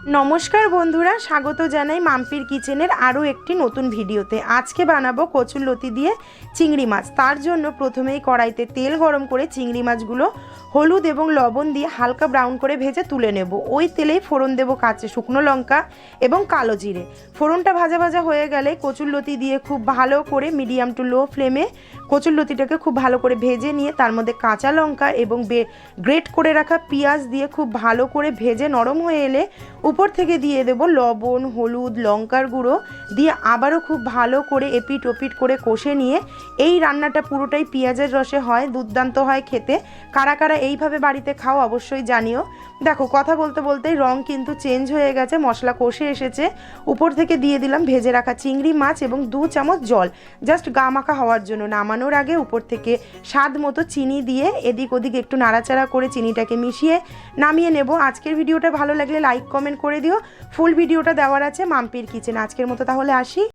নমস্কার বন্ধুরা, স্বাগত জানাই মাম্পির কিচেনের আরও একটি নতুন ভিডিওতে। আজকে বানাবো কচুরলতি দিয়ে চিংড়ি মাছ। তার জন্য প্রথমেই কড়াইতে তেল গরম করে চিংড়ি মাছগুলো হলুদ এবং লবণ দিয়ে হালকা ব্রাউন করে ভেজে তুলে নেব। ওই তেলেই ফোড়ন দেব কাঁচা শুকনো লঙ্কা এবং কালো জিরে। ফোড়নটা ভাজা ভাজা হয়ে গেলে কচুরলতি দিয়ে খুব ভালো করে মিডিয়াম টু লো ফ্লেমে কচুরলতিটাকে খুব ভালো করে ভেজে নিয়ে তার মধ্যে কাঁচা লঙ্কা এবং গ্রেট করে রাখা পেঁয়াজ দিয়ে খুব ভালো করে ভেজে নরম হয়ে এলে উপর থেকে দিয়ে দেব লবণ, হলুদ, লঙ্কার গুঁড়ো দিয়ে আবারও খুব ভালো করে এপিট ওপিট করে কষে নিয়ে এই রান্নাটা পুরোটাই পেঁয়াজের রসে হয়, দুর্দান্ত হয় খেতে। কারা কারা এইভাবে বাড়িতে খাও অবশ্যই জানিও। দেখো, কথা বলতে বলতেই রং কিন্তু চেঞ্জ হয়ে গেছে, মশলা কষে এসেছে। উপর থেকে দিয়ে দিলাম ভেজে রাখা চিংড়ি মাছ এবং 2 চামচ জল, জাস্ট গা মাখা হওয়ার জন্য। নামানোর আগে উপর থেকে স্বাদ মতো চিনি দিয়ে এদিক ওদিক একটু নাড়াচাড়া করে চিনিটাকে মিশিয়ে নামিয়ে নেব। আজকের ভিডিওটা ভালো লাগলে লাইক কমেন্ট করে দিও। ফুল ভিডিওটা দেওয়ার আছে মাম্পির কিচেন। আজকের মতো তাহলে আসি।